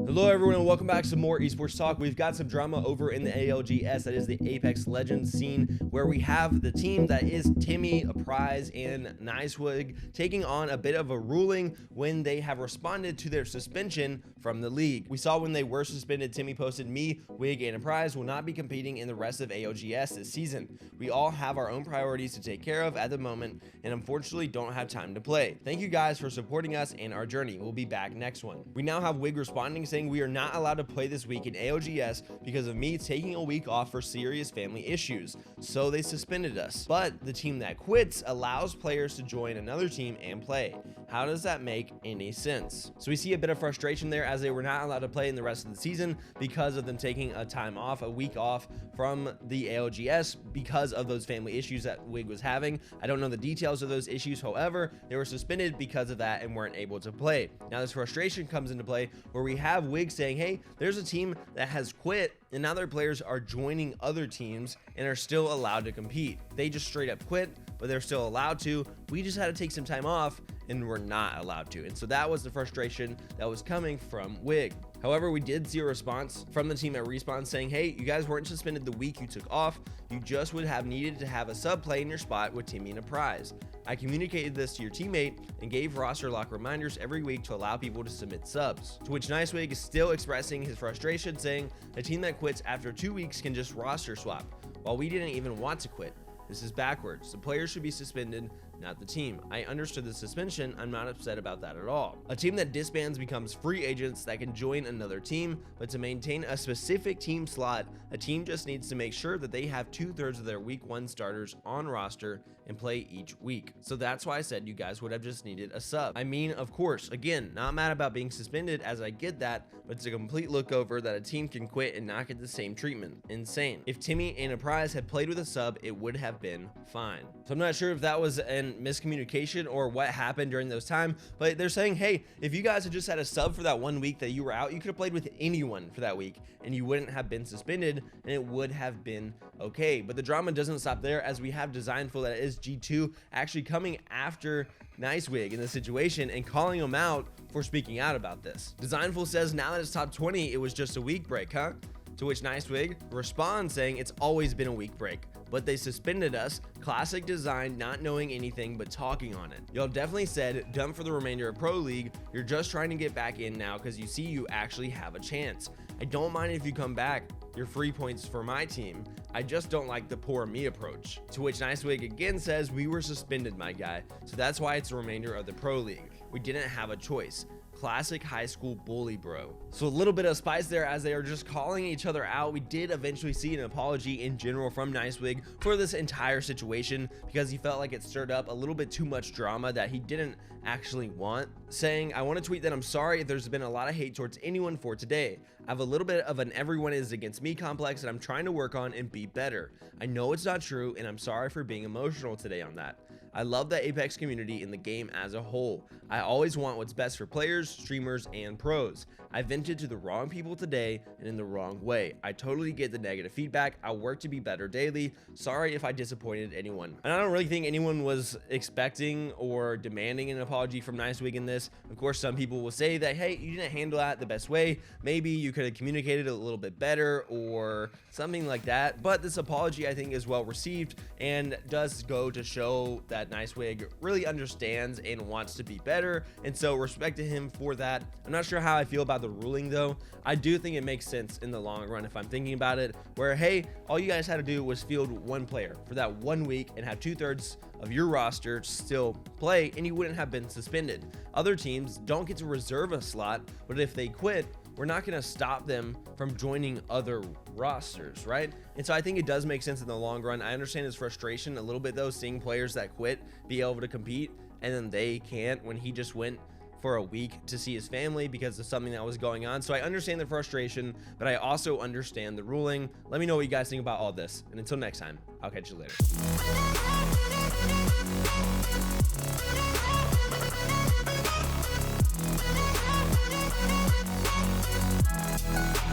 Hello everyone and welcome back to some more esports talk. We've got some drama over in the ALGS, that is the Apex Legends scene, where we have the team that is Timmy, Apryze, and NiceWigg taking on a bit of a ruling when they have responded to their suspension from the league. We saw when they were suspended, Timmy posted, "Me, Wigg, and Apryze will not be competing in the rest of ALGS this season. We all have our own priorities to take care of at the moment and unfortunately don't have time to play. Thank you guys for supporting us and our journey. We'll be back next one." We now have Wigg responding saying, "We are not allowed to play this week in ALGS because of me taking a week off for serious family issues, so they suspended us. But the team that quits allows players to join another team and play. How does that make any sense?" So we see a bit of frustration there as they were not allowed to play in the rest of the season because of them taking a time off, a week off from the ALGS because of those family issues that Wigg was having. I don't know the details of those issues, however, they were suspended because of that and weren't able to play. Now this frustration comes into play where we have Wigg saying, "Hey, there's a team that has quit and now their players are joining other teams and are still allowed to compete. They just straight up quit, but they're still allowed to. We just had to take some time off and we're not allowed to." And so that was the frustration that was coming from Wigg. However, we did see a response from the team at Respawn saying, "Hey, you guys weren't suspended the week you took off. You just would have needed to have a sub play in your spot with Timmy and Apryze. I communicated this to your teammate and gave roster lock reminders every week to allow people to submit subs." To which NiceWigg is still expressing his frustration, saying, "A team that quits after 2 weeks can just roster swap, while we didn't even want to quit. This is backwards. The players should be suspended, not the team. I understood the suspension. I'm not upset about that at all. A team that disbands becomes free agents that can join another team, but to maintain a specific team slot, a team just needs to make sure that they have 2/3 of their week 1 starters on roster and play each week. So that's why I said you guys would have just needed a sub." I mean, of course, again, not mad about being suspended as I get that, but it's a complete look over that a team can quit and not get the same treatment. Insane. If Timmy and Apryze had played with a sub, it would have been fine. So I'm not sure if that was an miscommunication or what happened during those time, but they're saying, "Hey, if you guys had just had a sub for that 1 week that you were out, you could have played with anyone for that week and you wouldn't have been suspended and it would have been okay." But the drama doesn't stop there, as we have Dezignful, that is G2, actually coming after NiceWigg in this situation and calling him out for speaking out about this. Dezignful says, "Now that it's top 20, it was just a week break, huh?" To which NiceWigg responds saying, "It's always been a week break, but they suspended us. Classic design, not knowing anything but talking on it. Y'all definitely said done for the remainder of Pro League. You're just trying to get back in now because you see you actually have a chance. I don't mind if you come back. You're free points for my team. I just don't like the poor me approach." To which NiceWigg again says, "We were suspended, my guy, so that's why it's the remainder of the Pro League. We didn't have a choice. Classic high school bully, bro." So a little bit of spice there as they are just calling each other out. We did eventually see an apology in general from NiceWigg for this entire situation because he felt like it stirred up a little bit too much drama that he didn't actually want, saying, "I want to tweet that I'm sorry if there's been a lot of hate towards anyone for today. I have a little bit of an everyone is against me complex that I'm trying to work on and be better. I know it's not true and I'm sorry for being emotional today on that. I love the Apex community and the game as a whole. I always want what's best for players, streamers, and pros. I vented to the wrong people today and in the wrong way. I totally get the negative feedback. I'll work to be better daily. Sorry if I disappointed anyone." And I don't really think anyone was expecting or demanding an apology from NiceWigg in this. Of course, some people will say that, "Hey, you didn't handle that the best way. Maybe you could have communicated a little bit better," or something like that. But this apology, I think, is well received and does go to show that NiceWigg really understands and wants to be better, and so respect to him for that. I'm not sure how I feel about the ruling though. I do think it makes sense in the long run if I'm thinking about it, where, hey, all you guys had to do was field one player for that 1 week and have 2/3 of your roster still play and you wouldn't have been suspended. Other teams don't get to reserve a slot, but if they quit, we're not going to stop them from joining other rosters, right? And so I think it does make sense in the long run. I understand his frustration a little bit though, seeing players that quit be able to compete and then they can't, when he just went for a week to see his family because of something that was going on. So I understand the frustration, but I also understand the ruling. Let me know what you guys think about all this, and until next time, I'll catch you later.